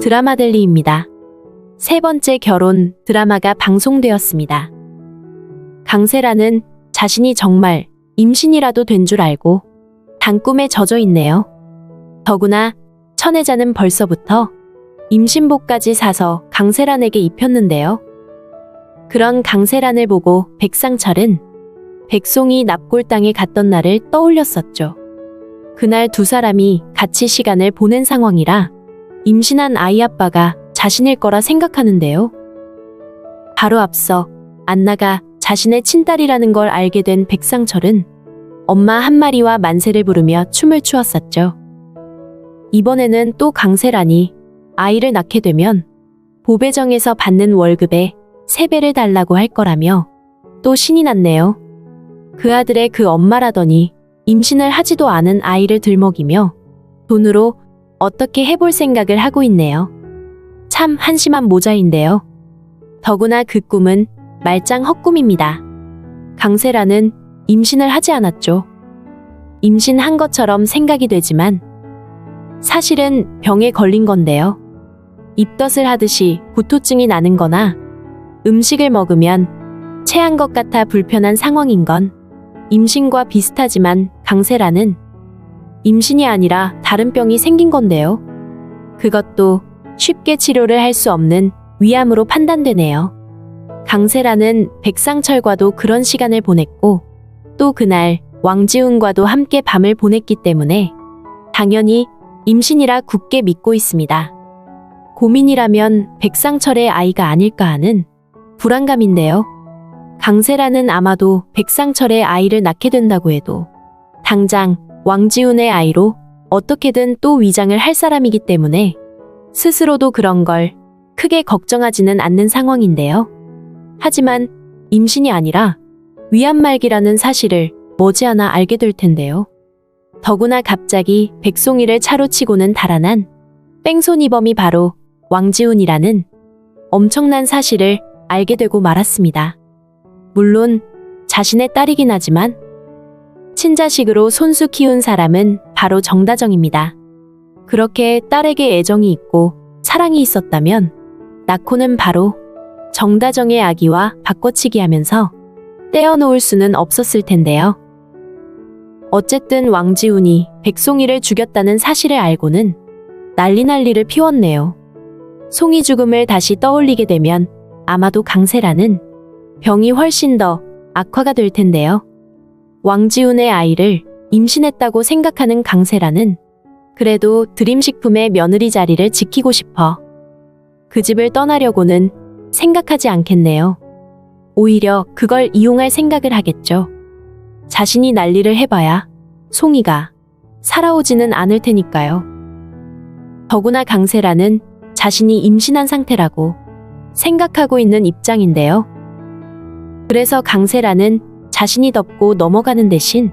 드라마델리입니다. 세 번째 결혼 드라마가 방송되었습니다. 강세라는 자신이 정말 임신이라도 된 줄 알고 단꿈에 젖어 있네요. 더구나 천혜자는 벌써부터 임신복까지 사서 강세란에게 입혔는데요. 그런 강세란을 보고 백상철은 백송이 납골당에 갔던 날을 떠올렸었죠. 그날 두 사람이 같이 시간을 보낸 상황이라 임신한 아이 아빠가 자신일 거라 생각하는데요. 바로 앞서 안나가 자신의 친딸이라는 걸 알게 된 백상철은 엄마 한마리와 만세를 부르며 춤을 추었었죠. 이번에는 또 강세란이 아이를 낳게 되면 보배정에서 받는 월급의 3배를 달라고 할 거라며 또 신이 났네요. 그 아들의 그 엄마라더니 임신을 하지도 않은 아이를 들먹이며 돈으로 어떻게 해볼 생각을 하고 있네요. 참 한심한 모자인데요. 더구나 그 꿈은 말짱 헛꿈입니다. 강세라는 임신을 하지 않았죠. 임신한 것처럼 생각이 되지만 사실은 병에 걸린 건데요. 입덧을 하듯이 구토증이 나는 거나 음식을 먹으면 체한 것 같아 불편한 상황인 건 임신과 비슷하지만 강세라는 임신이 아니라 다른 병이 생긴 건데요. 그것도 쉽게 치료를 할 수 없는 위암으로 판단되네요. 강세라는 백상철과도 그런 시간을 보냈고 또 그날 왕지훈과도 함께 밤을 보냈기 때문에 당연히 임신이라 굳게 믿고 있습니다. 고민이라면 백상철의 아이가 아닐까 하는 불안감인데요. 강세라는 아마도 백상철의 아이를 낳게 된다고 해도 당장 왕지훈의 아이로 어떻게든 또 위장을 할 사람이기 때문에 스스로도 그런 걸 크게 걱정하지는 않는 상황인데요. 하지만 임신이 아니라 위암말기라는 사실을 머지않아 알게 될 텐데요. 더구나 갑자기 백송이를 차로 치고는 달아난 뺑소니범이 바로 왕지훈이라는 엄청난 사실을 알게 되고 말았습니다. 물론 자신의 딸이긴 하지만 친자식으로 손수 키운 사람은 바로 정다정입니다. 그렇게 딸에게 애정이 있고 사랑이 있었다면 낳고는 바로 정다정의 아기와 바꿔치기 하면서 떼어놓을 수는 없었을 텐데요. 어쨌든 왕지훈이 백송이를 죽였다는 사실을 알고는 난리를 피웠네요. 송이 죽음을 다시 떠올리게 되면 아마도 강세라는 병이 훨씬 더 악화가 될 텐데요. 왕지훈의 아이를 임신했다고 생각하는 강세라는 그래도 드림식품의 며느리 자리를 지키고 싶어 그 집을 떠나려고는 생각하지 않겠네요. 오히려 그걸 이용할 생각을 하겠죠. 자신이 난리를 해봐야 송이가 살아오지는 않을 테니까요. 더구나 강세라는 자신이 임신한 상태라고 생각하고 있는 입장인데요. 그래서 강세라는 자신이 덮고 넘어가는 대신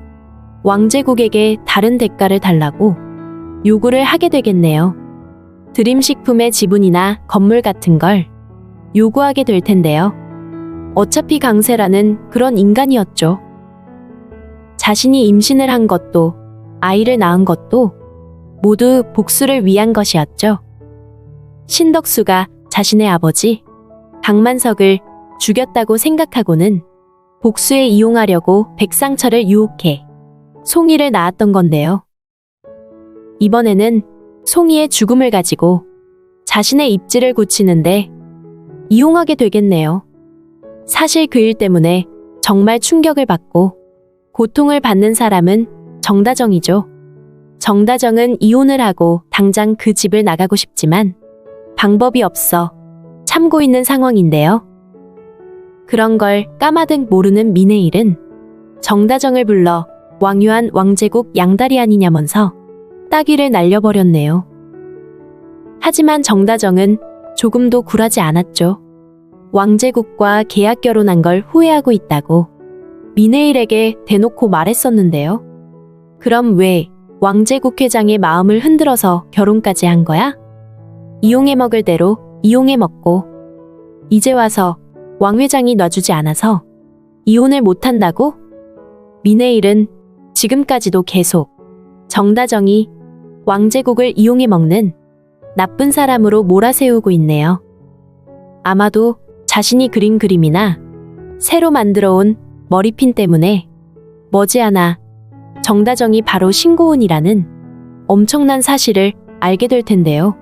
왕제국에게 다른 대가를 달라고 요구를 하게 되겠네요. 드림식품의 지분이나 건물 같은 걸 요구하게 될 텐데요. 어차피 강세라는 그런 인간이었죠. 자신이 임신을 한 것도 아이를 낳은 것도 모두 복수를 위한 것이었죠. 신덕수가 자신의 아버지 강만석을 죽였다고 생각하고는 복수에 이용하려고 백상철을 유혹해 송이를 낳았던 건데요. 이번에는 송이의 죽음을 가지고 자신의 입지를 굳히는데 이용하게 되겠네요. 사실 그 일 때문에 정말 충격을 받고 고통을 받는 사람은 정다정이죠. 정다정은 이혼을 하고 당장 그 집을 나가고 싶지만 방법이 없어 참고 있는 상황인데요. 그런 걸 까마득 모르는 민혜일은 정다정을 불러 왕유한 왕제국 양다리 아니냐면서 따귀를 날려버렸네요. 하지만 정다정은 조금도 굴하지 않았죠. 왕제국과 계약 결혼한 걸 후회하고 있다고 민혜일에게 대놓고 말했었는데요. 그럼 왜 왕제국 회장의 마음을 흔들어서 결혼까지 한 거야? 이용해 먹을 대로 이용해 먹고 이제 와서 왕 회장이 놔주지 않아서 이혼을 못한다고? 민혜일은 지금까지도 계속 정다정이 왕제국을 이용해 먹는 나쁜 사람으로 몰아세우고 있네요. 아마도 자신이 그린 그림이나 새로 만들어 온 머리핀 때문에 머지않아 정다정이 바로 신고은이라는 엄청난 사실을 알게 될 텐데요.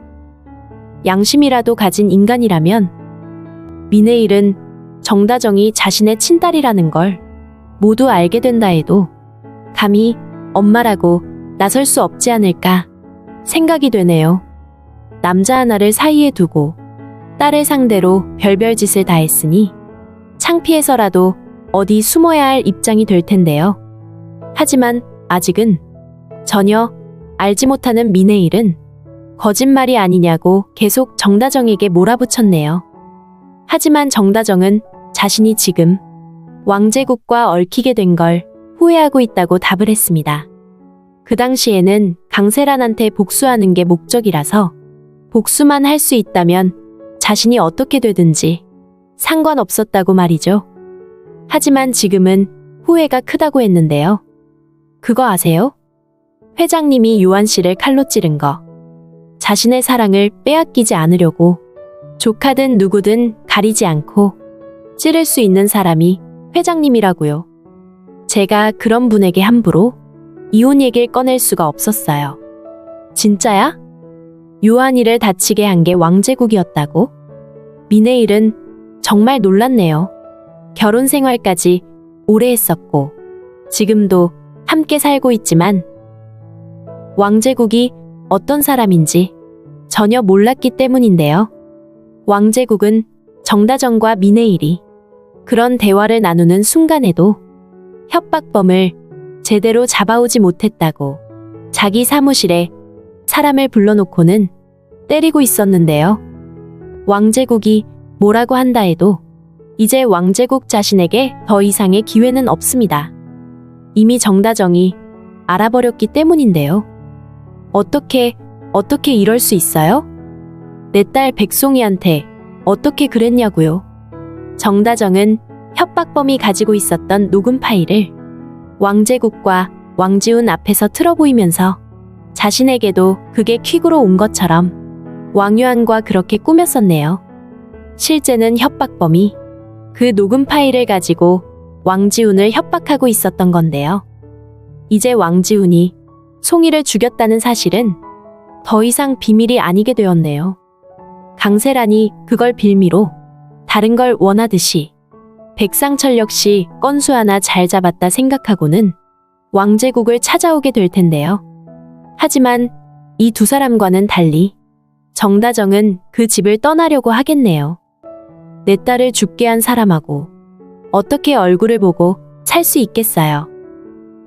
양심이라도 가진 인간이라면 미네일은 정다정이 자신의 친딸이라는 걸 모두 알게 된다 해도 감히 엄마라고 나설 수 없지 않을까 생각이 되네요. 남자 하나를 사이에 두고 딸을 상대로 별별 짓을 다 했으니 창피해서라도 어디 숨어야 할 입장이 될 텐데요. 하지만 아직은 전혀 알지 못하는 미네일은 거짓말이 아니냐고 계속 정다정에게 몰아붙였네요. 하지만 정다정은 자신이 지금 왕제국과 얽히게 된 걸 후회하고 있다고 답을 했습니다. 그 당시에는 강세란한테 복수하는 게 목적이라서 복수만 할 수 있다면 자신이 어떻게 되든지 상관없었다고 말이죠. 하지만 지금은 후회가 크다고 했는데요. 그거 아세요? 회장님이 요한 씨를 칼로 찌른 거. 자신의 사랑을 빼앗기지 않으려고 조카든 누구든 가리지 않고 찌를 수 있는 사람이 회장님이라고요. 제가 그런 분에게 함부로 이혼 얘기를 꺼낼 수가 없었어요. 진짜야? 요한이를 다치게 한 게 왕제국이었다고? 미네일은 정말 놀랐네요. 결혼 생활까지 오래 했었고 지금도 함께 살고 있지만 왕제국이 어떤 사람인지 전혀 몰랐기 때문인데요. 왕제국은 정다정과 미네일이 그런 대화를 나누는 순간에도 협박범을 제대로 잡아오지 못했다고 자기 사무실에 사람을 불러놓고는 때리고 있었는데요. 왕제국이 뭐라고 한다 해도 이제 왕제국 자신에게 더 이상의 기회는 없습니다. 이미 정다정이 알아버렸기 때문인데요. 어떻게 이럴 수 있어요? 내 딸 백송이한테 어떻게 그랬냐고요. 정다정은 협박범이 가지고 있었던 녹음 파일을 왕제국과 왕지훈 앞에서 틀어보이면서 자신에게도 그게 퀵으로 온 것처럼 왕유한과 그렇게 꾸몄었네요. 실제는 협박범이 그 녹음 파일을 가지고 왕지훈을 협박하고 있었던 건데요. 이제 왕지훈이 송이를 죽였다는 사실은 더 이상 비밀이 아니게 되었네요. 강세란이 그걸 빌미로 다른 걸 원하듯이 백상철 역시 건수 하나 잘 잡았다 생각하고는 왕제국을 찾아오게 될 텐데요. 하지만 이 두 사람과는 달리 정다정은 그 집을 떠나려고 하겠네요. 내 딸을 죽게 한 사람하고 어떻게 얼굴을 보고 살 수 있겠어요.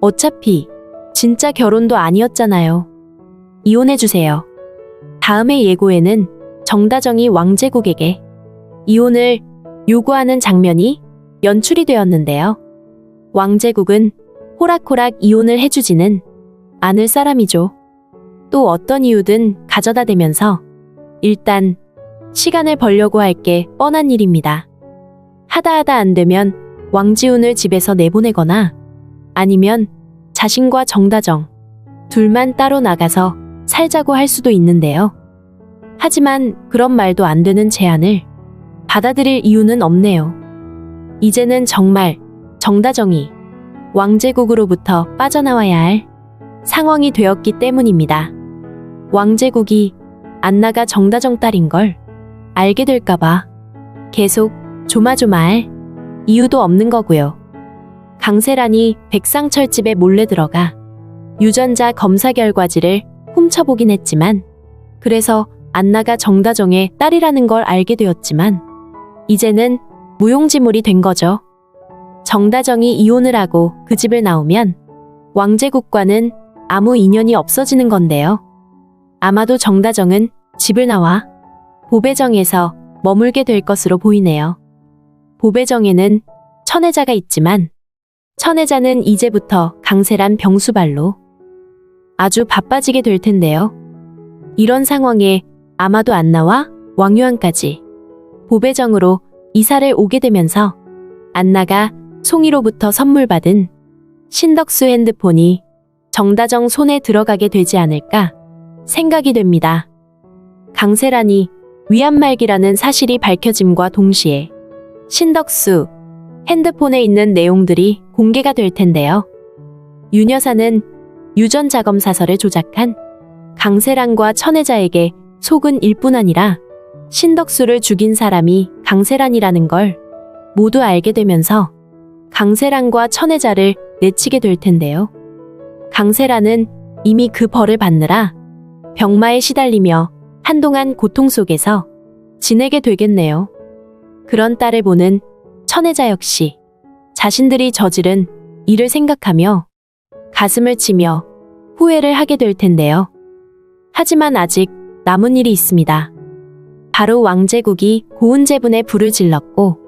어차피 진짜 결혼도 아니었잖아요. 이혼해주세요. 다음의 예고에는 정다정이 왕제국에게 이혼을 요구하는 장면이 연출이 되었는데요. 왕제국은 호락호락 이혼을 해주지는 않을 사람이죠. 또 어떤 이유든 가져다 대면서 일단 시간을 벌려고 할 게 뻔한 일입니다. 하다 안 되면 왕지훈을 집에서 내보내거나 아니면 자신과 정다정 둘만 따로 나가서 살자고 할 수도 있는데요. 하지만 그런 말도 안 되는 제안을 받아들일 이유는 없네요. 이제는 정말 정다정이 왕제국으로부터 빠져나와야 할 상황이 되었기 때문입니다. 왕제국이 안나가 정다정 딸인 걸 알게 될까봐 계속 조마조마할 이유도 없는 거고요. 강세란이 백상철 집에 몰래 들어가 유전자 검사 결과지를 훔쳐보긴 했지만 그래서 안나가 정다정의 딸이라는 걸 알게 되었지만 이제는 무용지물이 된 거죠. 정다정이 이혼을 하고 그 집을 나오면 왕제국과는 아무 인연이 없어지는 건데요. 아마도 정다정은 집을 나와 보배정에서 머물게 될 것으로 보이네요. 보배정에는 천혜자가 있지만 천혜자는 이제부터 강세란 병수발로 아주 바빠지게 될 텐데요. 이런 상황에 아마도 안나와 왕유한까지 보배정으로 이사를 오게 되면서 안나가 송이로부터 선물 받은 신덕수 핸드폰이 정다정 손에 들어가게 되지 않을까 생각이 됩니다. 강세란이 위안말기라는 사실이 밝혀짐과 동시에 신덕수 핸드폰에 있는 내용들이 공개가 될 텐데요. 윤 여사는 유전자검사서를 조작한 강세란과 천혜자에게 속은 일뿐 아니라 신덕수를 죽인 사람이 강세란이라는 걸 모두 알게 되면서 강세란과 천혜자를 내치게 될 텐데요. 강세란은 이미 그 벌을 받느라 병마에 시달리며 한동안 고통 속에서 지내게 되겠네요. 그런 딸을 보는 천혜자 역시 자신들이 저지른 일을 생각하며 가슴을 치며 후회를 하게 될 텐데요. 하지만 아직 남은 일이 있습니다. 바로 왕제국이 고은제분에 불을 질렀고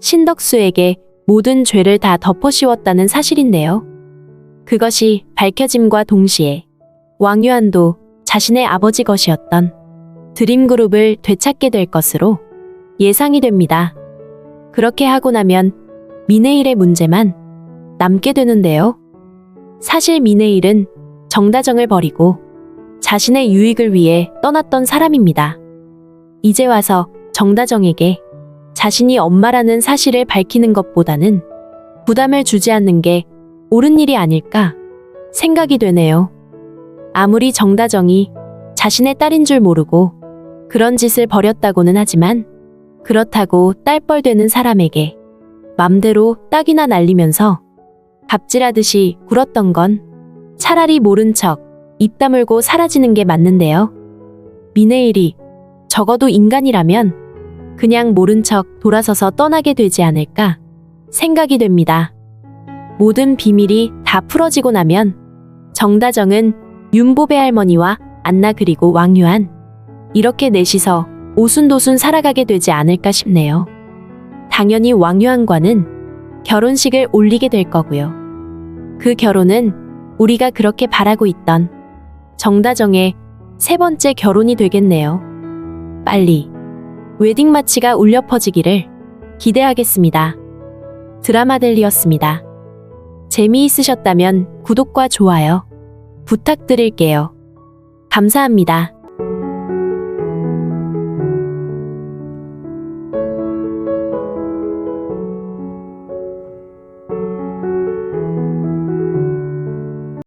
신덕수에게 모든 죄를 다 덮어씌웠다는 사실인데요. 그것이 밝혀짐과 동시에 왕유한도 자신의 아버지 것이었던 드림그룹을 되찾게 될 것으로 예상이 됩니다. 그렇게 하고 나면 민해일의 문제만 남게 되는데요. 사실 민해일은 정다정을 버리고 자신의 유익을 위해 떠났던 사람입니다. 이제 와서 정다정에게 자신이 엄마라는 사실을 밝히는 것보다는 부담을 주지 않는 게 옳은 일이 아닐까 생각이 되네요. 아무리 정다정이 자신의 딸인 줄 모르고 그런 짓을 벌였다고는 하지만 그렇다고 딸뻘 되는 사람에게 맘대로 딱이나 날리면서 갑질하듯이 굴었던 건 차라리 모른 척 입 다물고 사라지는 게 맞는데요. 민해일이 적어도 인간이라면 그냥 모른 척 돌아서서 떠나게 되지 않을까 생각이 됩니다. 모든 비밀이 다 풀어지고 나면 정다정은 윤보배 할머니와 안나 그리고 왕유한 이렇게 넷이서 오순도순 살아가게 되지 않을까 싶네요. 당연히 왕유한과는 결혼식을 올리게 될 거고요. 그 결혼은 우리가 그렇게 바라고 있던 정다정의 세 번째 결혼이 되겠네요. 빨리 웨딩 마치가 울려 퍼지기를 기대하겠습니다. 드라마들리였습니다. 재미있으셨다면 구독과 좋아요 부탁드릴게요. 감사합니다.